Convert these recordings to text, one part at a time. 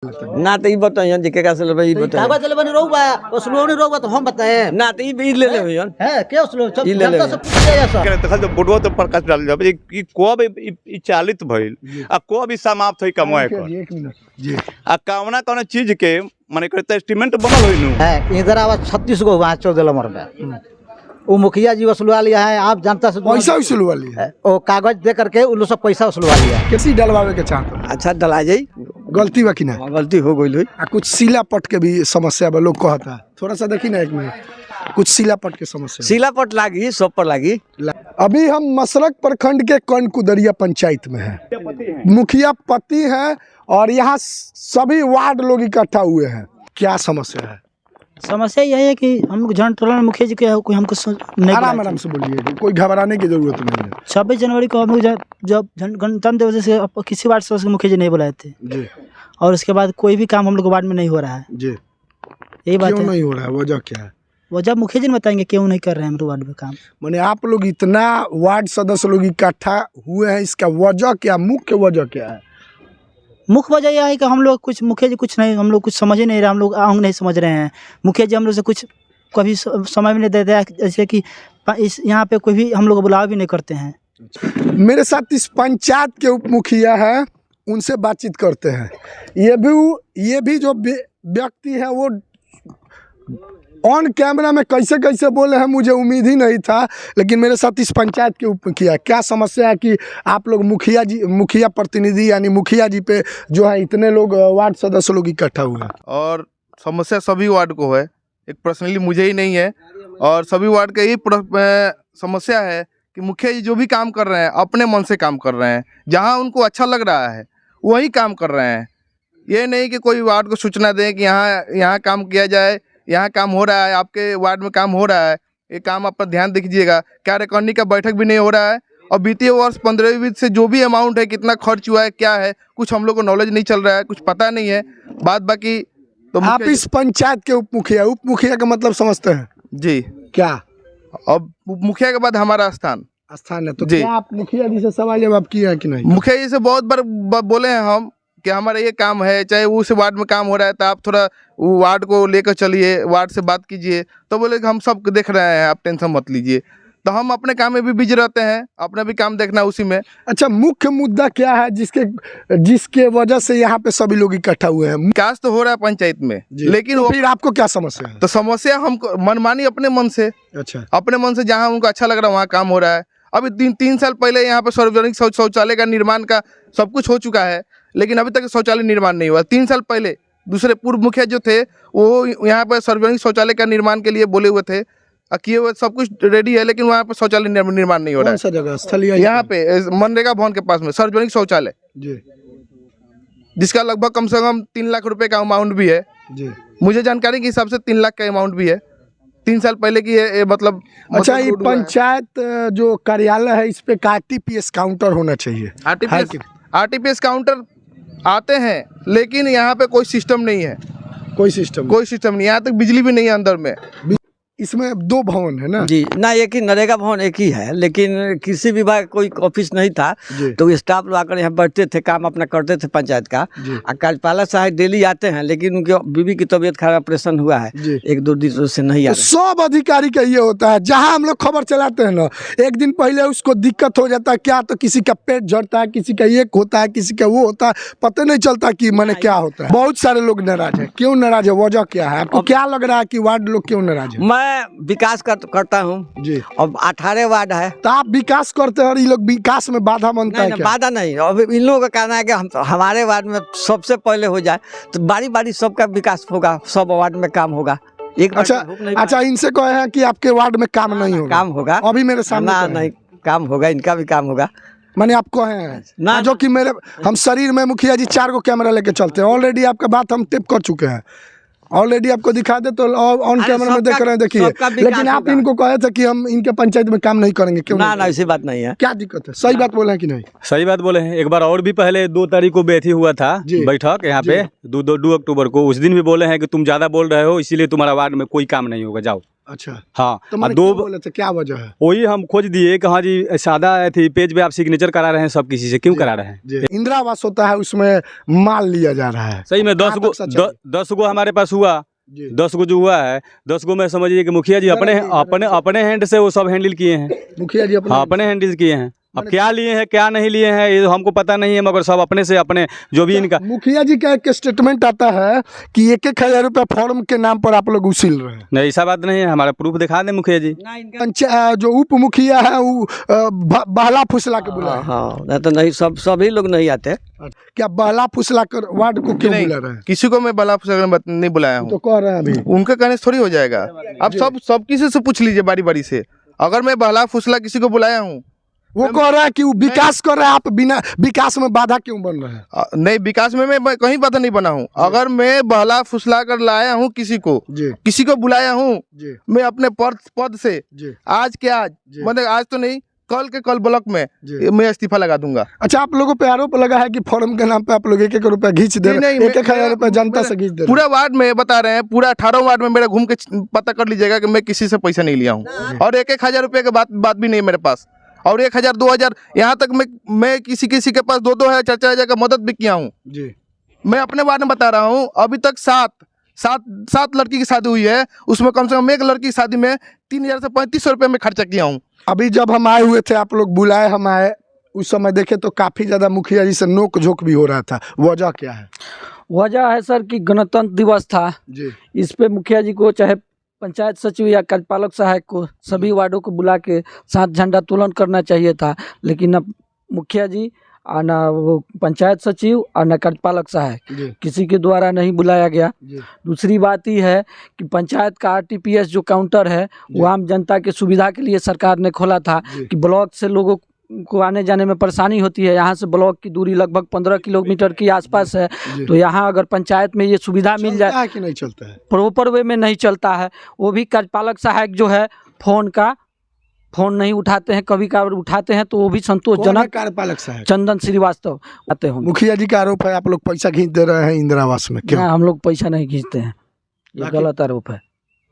ना तो बताइए जिके से लेबे बताइए कागज ले बनी रहूबा उसलो नहीं रहूबा तो हम बताए ना तो ई ले ले होयन है के उसलो सब ई ले ले। जनता से पूछ लिया सब करे तखन तो बुढ़वा तो प्रकाश डाल जाबे ई कोब ई चालित भइल आ कोब ई समाप्त होई कमाए कर एक मिनट जी आ कामना कोनो चीज के माने करते एस्टीमेट बनल होई नु है इंदिरा आवास 36 गो वहाँ 14 नंबर में वो मुखिया जी वसूलवा लिया है। आप जनता से पैसा वसूलवा लिया है। वो कागज दे करके उन लोग सब पैसा वसूलवा लिया है। कैसी डलवावे के चाहते हैं? अच्छा डला जाई गलती बा कि ना? गलती हो गई होई आ कुछ सिलापट के भी समस्या बा, लोग कहता है थोड़ा सा देखी ना एक मिनट कुछ सिलापट के समस्या सिलापट लागी सब पर लागी। अभी हम मसरक प्रखंड के कनकुदरिया पंचायत में हैं। मुखिया पति हैं और यहाँ सभी वार्ड लोग इकट्ठा हुए हैं। क्या समस्या है? समस्या यही है कि हम लोग जन टोला मुखिया जी के कोई हमको नहीं आराम आराम से बोलिए, कोई घबराने की जरूरत नहीं है। 26 जनवरी को हम लोग जब गणतंत्र दिवस से किसी वार्ड से मुखिया जी नहीं बुलाए थे जी। और उसके बाद कोई भी काम हम लोग वार्ड में नहीं हो रहा है जी। यही बात क्यों है। नहीं हो रहा है, वजह क्या है? वो जब मुखिया जी ने बताएंगे क्यों नहीं कर रहे हैं हम लोग वार्ड में काम। माने आप लोग इतना वार्ड सदस्य लोग इकट्ठा हुए हैं, इसका वजह क्या, मुख्य वजह क्या है? मुख्य वजह यह है कि हम लोग कुछ मुखिया जी कुछ नहीं, हम लोग कुछ समझ ही नहीं रहे, हम लोग आंग नहीं समझ रहे हैं। मुखिया जी हम लोग से कुछ कभी समय भी नहीं देते हैं, जैसे कि इस यहाँ पे कोई भी हम लोग बुलाव भी नहीं करते हैं। मेरे साथ इस पंचायत के उप मुखिया हैं, उनसे बातचीत करते हैं। ये भी जो व्यक्ति है वो ऑन कैमरा में कैसे कैसे बोले हैं मुझे उम्मीद ही नहीं था, लेकिन मेरे साथ इस पंचायत के उप मुखिया। क्या समस्या है कि आप लोग मुखिया प्रतिनिधि यानी मुखिया जी पे जो है इतने लोग वार्ड सदस्य लोग इकट्ठा हुए हैं? और समस्या सभी वार्ड को है, एक पर्सनली मुझे ही नहीं है और सभी वार्ड का यही समस्या है कि मुखिया जी जो भी काम कर रहे हैं अपने मन से काम कर रहे हैं, जहाँ उनको अच्छा लग रहा है वही काम कर रहे हैं। ये नहीं कि कोई वार्ड को सूचना दें कि यहाँ काम किया जाए, यहाँ काम हो रहा है, आपके वार्ड में काम हो रहा है, ये काम आप पर ध्यान दीजिएगा। कार्यकारिणी का बैठक भी नहीं हो रहा है और वित्तीय वर्ष 15वीं से जो भी अमाउंट है, कितना खर्च हुआ है, क्या है, कुछ हम लोग को नॉलेज नहीं चल रहा है, कुछ पता नहीं है। बात बाकी तो आप इस पंचायत के उप मुखिया का मतलब समझते हैं जी। क्या? अब मुखिया के बाद हमारा स्थान है तो जी। क्या आप मुखिया जी से सवाल जवाब किए हैं कि नहीं? मुखिया जी से बहुत बार बोले हैं हम कि हमारा ये काम है, चाहे उस वार्ड में काम हो रहा है तो आप थोड़ा वार्ड को लेकर चलिए, वार्ड से बात कीजिए। तो बोले कि हम सब देख रहे हैं, आप टेंशन मत लीजिए। तो हम अपने काम में भी बिजी रहते हैं, अपना भी काम देखना उसी में। अच्छा, मुख्य मुद्दा क्या है जिसके वजह से यहाँ पे सभी लोग इकट्ठा हुए हैं? विकास तो हो रहा है पंचायत में, लेकिन तो वो फिर आपको क्या समस्या है? तो समस्या हमको मनमानी अपने मन से, अच्छा, अपने मन से जहाँ उनको अच्छा लग रहा है वहाँ काम हो रहा है। अभी 3 साल पहले यहाँ पे सार्वजनिक शौचालय का निर्माण का सब कुछ हो चुका है, लेकिन अभी तक शौचालय निर्माण नहीं हुआ। 3 साल पहले दूसरे पूर्व मुखिया जो थे वो यहाँ पर सार्वजनिक शौचालय का निर्माण के लिए बोले हुए थे, किए हुए सब कुछ रेडी है, लेकिन वहाँ पर शौचालय निर्माण नहीं हो रहा है। कौन सा जगह स्थलीय? यहाँ पे मनरेगा भवन के पास में सार्वजनिक शौचालय जी, जिसका लगभग कम से कम 3 लाख रुपए का अमाउंट भी है जी। मुझे जानकारी के हिसाब से 3 लाख का अमाउंट भी है। 3 साल पहले की ये मतलब अच्छा, ये रोड हुआ है। पंचायत जो कार्यालय है इस पे आरटीपीएस काउंटर होना चाहिए। आरटीपीएस काउंटर आते हैं, लेकिन यहाँ पे कोई सिस्टम नहीं है, कोई सिस्टम नहीं। यहाँ तक बिजली भी नहीं है अंदर में। इसमें 2 भवन है ना? जी ना, एक ही नरेगा भवन एक ही है, लेकिन कृषि विभाग कोई ऑफिस नहीं था, तो स्टाफ लोग आकर यहाँ बैठते थे, काम अपना करते थे पंचायत का। कार्यपालक साहब डेली आते हैं, लेकिन उनके बीवी की तबीयत खराब, ऑपरेशन हुआ है, 1-2 दिन से नहीं आ रहे। सब अधिकारी का ये होता है, जहाँ हम लोग खबर चलाते हैं ना, एक दिन पहले उसको दिक्कत हो जाता है, क्या तो किसी का पेट झड़ता है, किसी का एक होता है, किसी का वो होता है, पता नहीं चलता कि मैंने क्या होता है। बहुत सारे लोग नाराज है। क्यों नाराज है, वजह क्या है? आपको क्या लग रहा है कि वार्ड लोग क्यों नाराज है? मैं विकास करता हूँ जी, और 18 वार्ड है। तो आप विकास करते हैं और ये लोग विकास में बाधा बनता है नहीं, क्या? बाधा नहीं। अब इन लोगों का कहना है कि हमारे वार्ड में सबसे पहले हो जाए तो बारी बारी सबका विकास होगा, सब वार्ड में काम होगा। एक अच्छा, इनसे कहे हैं कि आपके वार्ड में काम नहीं होगा? काम होगा अभी मेरे सामने नहीं, काम होगा, इनका भी काम होगा। मैंने आपको हैं ना, जो कि हम शरीर में मुखिया जी 4 गो कैमरा लेके चलते हैं। ऑलरेडी आपका बात हम टिप कर चुके हैं, ऑलरेडी आपको दिखा दे तो ऑन कैमरा में देख रहे हैं, देखिए। लेकिन आप इनको कहे थे कि हम इनके पंचायत में काम नहीं करेंगे, क्यों? ना, ऐसी बात नहीं है। क्या दिक्कत है? सही बात बोले हैं कि नहीं? सही बात बोले हैं। एक बार और भी पहले 2 तारीख को बैठी हुआ था बैठक यहाँ पे 2 अक्टूबर को। उस दिन भी बोले हैं कि तुम ज्यादा बोल रहे हो, इसीलिए तुम्हारा वार्ड में कोई काम नहीं होगा, जाओ। अच्छा, हाँ तो मैंने दो क्यों बोले थे, क्या वजह है? वही हम खोज दिए कि हाँ जी सादा थी पेज पे आप सिग्नेचर करा रहे हैं सब किसी से क्यों करा रहे हैं। जी, इंदिरा आवास होता है उसमें माल लिया जा रहा है। सही में कहाँ तक सच है? 10 गो हमारे पास हुआ, जी। 10 गो जो हुआ है 10 गो में समझिए कि मुखिया जी अपने हैंड से वो सब हैंडल किए हैं। मुखिया जी हाँ अपने हैंडल किए हैं। अब क्या लिए हैं क्या नहीं लिए हैं ये हमको पता नहीं है, मगर सब अपने से अपने जो भी इनका मुखिया जी का एक स्टेटमेंट आता है कि 1,000 रुपया फॉर्म के नाम पर आप लोग उसील रहे हैं। नहीं ऐसा बात नहीं है, हमारा प्रूफ दिखा दें मुखिया जी। जो उप मुखिया है वो बहला फुसला के बुलाए हैं। हाँ नहीं तो नहीं, सभी लोग नहीं आते। क्या बहला फुसला कर वार्ड को क्यों नहीं, बुला रहे हैं? किसी को मैं बला नहीं बुलाया तो हूँ, कह रहे हैं अभी उनके कहने से थोड़ी हो जाएगा। आप सब किसी से पूछ लीजिए बारी बारी से, अगर मैं बहला फुसला किसी को बुलाया हूँ। वो कह रहा है कि वो विकास कर रहा है, आप बिना विकास में बाधा क्यों बन रहे हैं? नहीं, विकास में मैं कहीं बाधा नहीं बना हूँ। अगर मैं बहला फुसला कर लाया हूँ किसी को बुलाया हूँ, मैं अपने पद से आज के आज मतलब आज तो नहीं कल के कल ब्लॉक में मैं इस्तीफा लगा दूंगा। अच्छा, आप लोगों पे आरोप लगा है कि फॉर्म के नाम पे आप लोग 1,000 रुपया घींच दे रहे हैं, 1,000 रुपया जनता से घींच दे रहे हैं। पूरा वार्ड में बता रहे हैं, पूरा 18 वार्ड में मेरा घूम के पता कर लीजिएगा कि मैं किसी से पैसा नहीं लिया हूँ, और 1,000 रुपये के बात भी नहीं मेरे पास, और 1,000 2,000 यहाँ तक मैं किसी के पास 2,000 4,000 का मदद भी किया हूँ। मैं अपने बारे में बता रहा हूँ, अभी तक सात लड़की की शादी हुई है, उसमें कम से कम एक लड़की की शादी में 3,000 से 3,500 रुपये में खर्चा किया हूँ। अभी जब हम आए हुए थे, आप लोग बुलाए, हम आए, उस समय देखे तो काफी ज्यादा मुखिया जी से नोक झोंक भी हो रहा था, वजह क्या है? वजह है सर कि गणतंत्र दिवस था जी, इस पे मुखिया जी को चाहे पंचायत सचिव या कार्यपालक सहायक को सभी वार्डों को बुला के साथ झंडा उत्तोलन करना चाहिए था, लेकिन अब मुखिया जी और न वो पंचायत सचिव और न कार्यपालक सहायक किसी के द्वारा नहीं बुलाया गया। दूसरी बात ही है कि पंचायत का आरटीपीएस जो काउंटर है वो आम जनता की सुविधा के लिए सरकार ने खोला था कि ब्लॉक से लोगों को आने जाने में परेशानी होती है। यहाँ से ब्लॉक की दूरी लगभग 15 किलोमीटर के आसपास है, तो यहाँ अगर पंचायत में ये सुविधा मिल जाए कि नहीं चलता है, प्रॉपर वे में नहीं चलता है। वो भी कार्यपालक सहायक जो है फोन नहीं उठाते हैं, कभी कभार उठाते हैं तो वो भी संतोषजनक। कार्यपालक सहायक चंदन श्रीवास्तव आते होंगे। मुखिया जी का आरोप है आप लोग पैसा खींच दे रहे हैं इंदिरा आवास में, क्यों? हम लोग पैसा नहीं खींचते हैं, ये गलत आरोप है।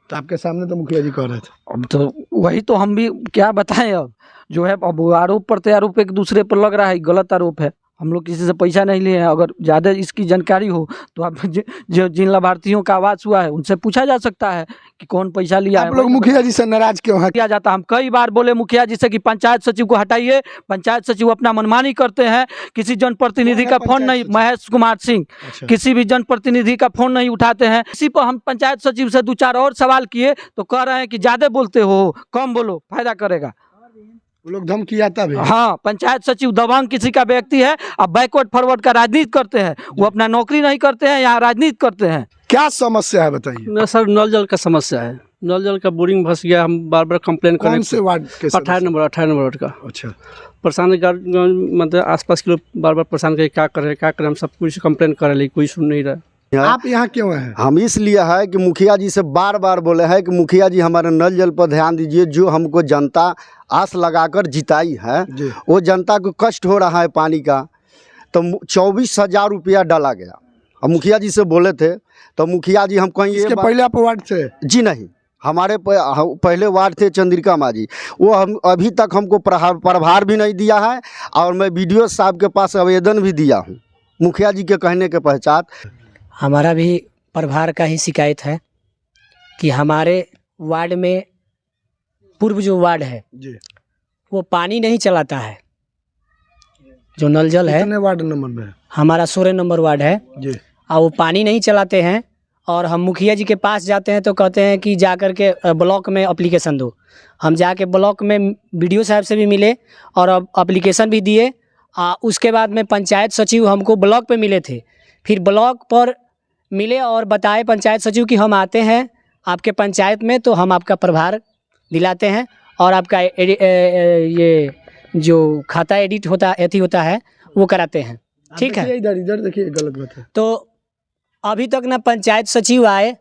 तो आपके सामने तो मुखिया जी कह रहे थे। अब तो वही तो हम भी क्या बताएं, अब जो है अब आरोप प्रत्यारोप एक दूसरे पर लग रहा है, गलत आरोप है। हम लोग किसी से पैसा नहीं लिए हैं। अगर ज़्यादा इसकी जानकारी हो तो आप जो जिन लाभार्थियों का आवास हुआ है उनसे पूछा जा सकता है कि कौन पैसा लिया है। आप लोग मुखिया जी से नाराज क्यों है? किया जाता, हम कई बार बोले मुखिया जी से कि पंचायत सचिव को हटाइए, पंचायत सचिव अपना मनमानी करते हैं, किसी जनप्रतिनिधि का फोन नहीं, महेश कुमार सिंह किसी भी जनप्रतिनिधि का फोन नहीं उठाते हैं। इसी पर हम पंचायत सचिव से 2-4 और सवाल किए तो कह रहे हैं कि ज्यादा बोलते हो, कम बोलो, फायदा करेगा। वो लोग धमकी आता भी। हाँ, पंचायत सचिव दबंग किसी का व्यक्ति है, अब बैकवर्ड फॉरवर्ड का राजनीति करते हैं, वो अपना नौकरी नहीं करते हैं, यहाँ राजनीति करते हैं। क्या समस्या है बताइए? सर नल जल का समस्या है, नल जल का बोरिंग फंस गया, हम बार बार कंप्लेन करें। कौन से वार्ड के? 18 नंबर वार्ड का। अच्छा, परेशान मतलब आसपास के लोग बार बार परेशान करे, क्या कर रहे हम सब कुछ कंप्लेन कर रहे, कोई सुन नहीं रहा। आप यहाँ क्यों हैं? हम इसलिए है कि मुखिया जी से बार बार बोले हैं कि मुखिया जी हमारे नल जल पर ध्यान दीजिए। जो हमको जनता आस लगाकर जिताई है, वो जनता को कष्ट हो रहा है पानी का, तो 24,000 रुपया डाला गया। अब मुखिया जी से बोले थे तो मुखिया जी हम कहीं इसके पहले आप वार्ड थे? जी नहीं, हमारे पहले वार्ड थे चंद्रिका माजी, वो हम अभी तक हमको प्रभार भी नहीं दिया है, और मैं BDO साहब के पास आवेदन भी दिया हूँ मुखिया जी के कहने के पश्चात। हमारा भी प्रभार का ही शिकायत है कि हमारे वार्ड में पूर्व जो वार्ड है वो पानी नहीं चलाता है, जो नल जल है। कितने वार्ड नंबर में? हमारा 16 नंबर वार्ड है जी। और वो पानी नहीं चलाते हैं, और हम मुखिया जी के पास जाते हैं तो कहते हैं कि जा कर के ब्लॉक में एप्लीकेशन दो। हम जाके ब्लॉक में BDO साहब से भी मिले और अब एप्लीकेशन भी दिए। उसके बाद में पंचायत सचिव हमको ब्लॉक पे मिले थे, फिर ब्लॉक पर मिले और बताए पंचायत सचिव कि हम आते हैं आपके पंचायत में तो हम आपका प्रभार दिलाते हैं और आपका ये जो खाता एडिट होता है वो कराते हैं। ठीक है, इधर देखिए, गलत बात है। तो अभी तक ना पंचायत सचिव आए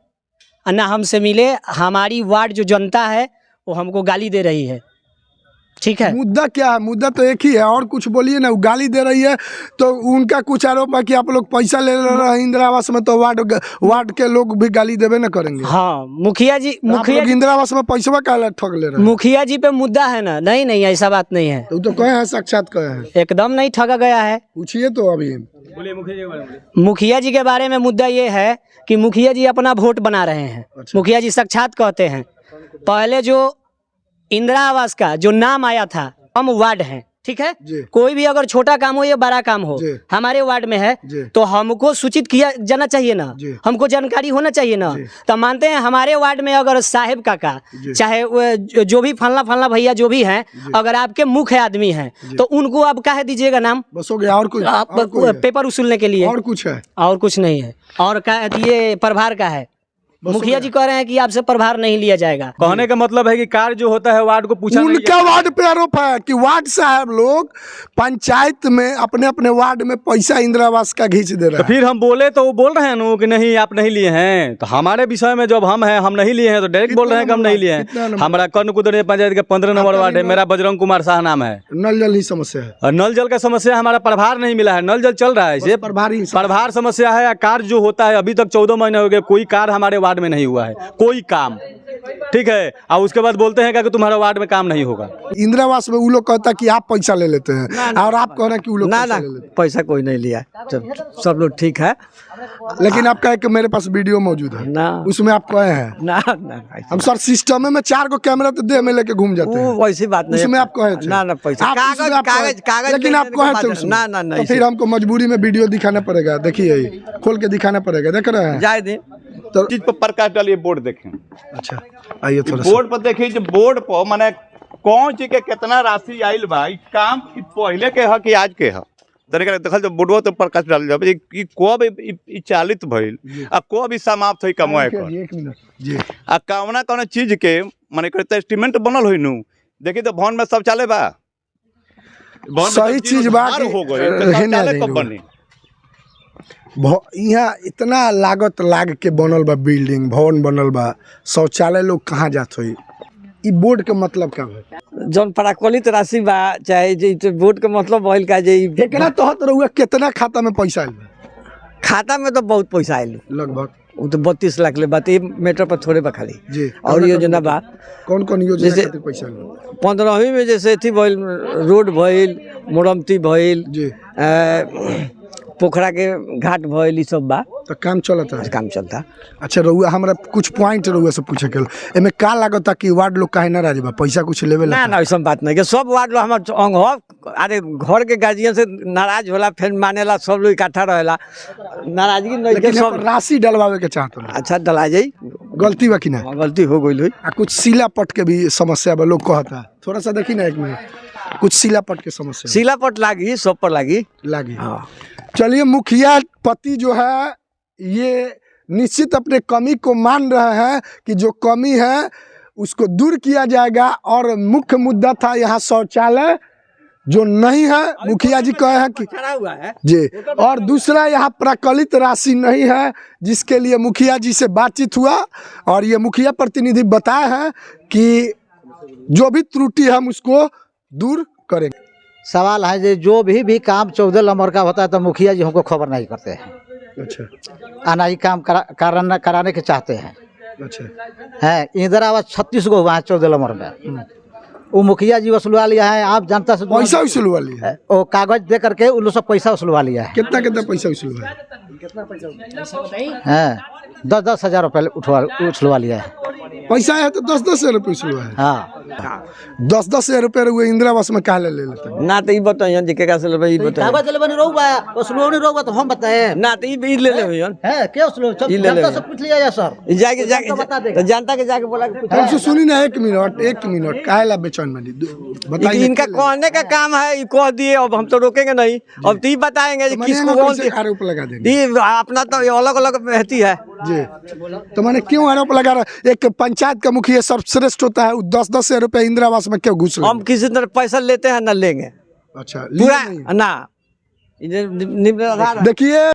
ना हमसे मिले। हमारी वार्ड जो जनता है वो हमको गाली दे रही है ठीक है। मुद्दा क्या है? मुद्दा तो एक ही है, और कुछ बोलिए ना। वो गाली दे रही है तो उनका कुछ आरोप है कि आप लोग पैसा ले रहे हैं इंदिरा आवास में, तो वार्ड के लोग भी गाली देवे ना करेंगे। हाँ मुखिया जी, इंदिरा आवास में पैसा का ठग ले रहे हैं। मुखिया जी पे मुद्दा है ना? नहीं ऐसा बात नहीं है। तो कहे हैं, साक्षात कहे हैं, एकदम नहीं ठगा गया है। पूछिए तो अभी मुखिया जी के बारे में मुद्दा ये है कि मुखिया जी अपना वोट बना रहे हैं। मुखिया जी साक्षात कहते हैं, पहले जो इंदिरा आवास का जो नाम आया था, हम वार्ड हैं, ठीक है, कोई भी अगर छोटा काम हो या बड़ा काम हो हमारे वार्ड में है तो हमको सूचित किया जाना चाहिए ना, हमको जानकारी होना चाहिए ना। तो मानते हैं हमारे वार्ड में अगर साहेब काका चाहे जो भी फलना भैया जो भी हैं, अगर आपके मुख्य आदमी हैं तो उनको आप कह दीजिएगा नाम, बस हो गया। और कुछ आप पेपर वसूलने के लिए? और कुछ है? और कुछ नहीं है। और कह दिए प्रभार का है, मुखिया जी कह रहे हैं कि आपसे प्रभार नहीं लिया जाएगा। कहने का मतलब है कि कार्य जो होता है वार्ड को पूछा नहीं उनका वार्ड पे आरोप है कि वार्ड साहब लोग पंचायत में अपने अपने वार्ड में पैसा इंदिरा आवास का घींच दे रहे हैं। तो फिर हम बोले तो वो बोल रहे हैं कि नहीं आप नहीं लिए हैं। तो हमारे विषय में जब हम हैं, हम नहीं लिए हैं, तो डायरेक्ट बोल रहे हैं कि हम नहीं लिए हैं। हमारा कर्णकुदर पंचायत का 15 नंबर वार्ड है, मेरा बजरंग कुमार शाह नाम है। नल जल ही समस्या है, और नल जल का समस्या हमारा प्रभार नहीं मिला है। नल जल चल रहा है, प्रभार समस्या है। कार्य जो होता है, अभी तक 14 महीने हो गए, कोई कार्य हमारे वार्ड में नहीं हुआ है, कोई काम, ठीक है। और उसके बाद बोलते हैं कि तुम्हारा वार्ड में काम नहीं होगा। इंदिरा आवास में वो लोग कहता है कि आप पैसा ले लेते हैं, और आप कह रहे हैं कि वो लोग ना पैसा कोई नहीं लिया, सब लोग ठीक है। लेकिन आप कहे कि मेरे पास वीडियो मौजूद है ना, उसमें आप कहे हैं ना हम सर सिस्टम में 4 को कैमरा तो देह में लेके घूम जाते हैं, वैसी बात नहीं। उसमें आप कहे थे ना पैसा कागज, लेकिन आप कहे थे उसमें। ना, तो फिर हमको मजबूरी में वीडियो दिखाना पड़ेगा। देखिए खोल के दिखाना पड़ेगा, देख रहे हैं जाए दे तो चीज पर प्रकाश डालिए, बोर्ड देखें। अच्छा आइए थोड़ा बोर्ड पर देखिए, जो बोर्ड पर माने कौन चीज के कितना राशि आयल बा, काम पहले के है कि आज के है, तरीका देखल जो बोर्डवा तो प्रकाश डाल जाए कि कब ई चालित भइल आ कब ई समाप्त होई कमाए कर। 1 मिनट जी। आ कौना चीज के माने करते एस्टीमेट बनल होई नु, देखी तो भवन में शौचालय बा, सही चीज बा हो गई तो शौचालय कब बनी? यहाँ इतना लागत लाग के बनल बा, बिल्डिंग भवन बनल बा, शौचालय लोग कहाँ जात होई? ई बोर्ड के मतलब क्या है? जौन प्राकलित राशि बा, चाहे जे बोर्ड के मतलब भइल का जे एकरा तहत रहुआ कितना खाता में पैसा आइल बा? खाता में तो बहुत पैसा आइल, लगभग वो तो 32 लाख ले बात, ये मैटर पर थोड़े बा खाली जी। और योजना बा, कौन योजना खातिर पैसा आइल? 15वीं में जैसे थी भइल, रोड भइल, मुरम्मती भइल जी, पोखरा के घाट भइल, सब बा, तो काम चलता है, काम चलता। अच्छा रहुआ हमरा कुछ पॉइंट रहुआ से पूछे के एमे का लागत कि वार्ड लोग काहे नाराज बा, पैसा कुछ लेवे ना ऐसा बात नहीं कि सब वार्ड लोग हमार अंग हो। अरे घर के गार्जियन से नाराज होला, फिर मानेला, सब लोग इकट्ठा रहेला, नाराजगी नहीं के सब राशि डलवावे के चाहत हो। अच्छा डला जाई, गलती बा कि ना? गलती हो गई हुई। कुछ सिलापट के भी समस्या बा, लोग कहता, थोड़ा सा देखी ना 1 मिनट, कुछ सिलापट के समस्या, सिलापट लागी, सब पर लागी। हाँ। चलिए मुखिया पति जो है ये निश्चित अपने कमी को मान रहे हैं कि जो कमी है उसको दूर किया जाएगा, और मुख्य मुद्दा था यहाँ शौचालय जो नहीं है, मुखिया जी कहे हैं कि हुआ है जी, और दूसरा यहाँ प्राकलित राशि नहीं है, जिसके लिए मुखिया जी से बातचीत हुआ, और ये मुखिया प्रतिनिधि बताए हैं कि जो भी त्रुटि है हम उसको दूर करेंगे। सवाल है जो भी काम 14 नंबर का होता है तो मुखिया जी हमको खबर नहीं करते हैं। अच्छा, आना ही काम कराने के चाहते हैं। अच्छा है इंदिरा आवास 36 को हुआ है 14 नंबर में, वो मुखिया जी वसूलवा लिया है। आप जनता से पैसा वसूलवा लिया है, वो कागज दे करके उन लोग सब पैसा वसूलवा लिया है। कितना पैसा वसूलवा है? 10-10 हज़ार रुपये उछलवा लिया है। पैसा है तो 10-10 हज़ार रुपये वसूलवा है। हाँ 10-10 हज़ार रुपये हुए इंदिरा आवास में काहे ले लेते हैं? ना तो ई बताइए जी के से लेबे, ई बताइए कागज ले बनी रोबा वसूलवा रोबा तो हम बताए ना, तो ई ले ले है क्या वसूल जनता से पूछ लिया सर, जाके तो जनता के जाके बोला हमसे सुनी ना 1 मिनट काहे ला बेचैन बनी बताइए। इनका कहने का काम है, कह दिए, अब हम तो रोकेंगे नहीं, अब तो बताएंगे किसको कौन आरोप लगा देंगे। अपना तो अलग अलग रहती है जी, तो मैंने क्यों आरोप लगा रहा? एक पंचायत का मुखिया सर्वश्रेष्ठ होता है, 10-10 हज़ार रुपये इंदिरा आवास में क्यों घुस? हम किसी तरह पैसा लेते हैं ना लेंगे। अच्छा पूरा ना, देखिए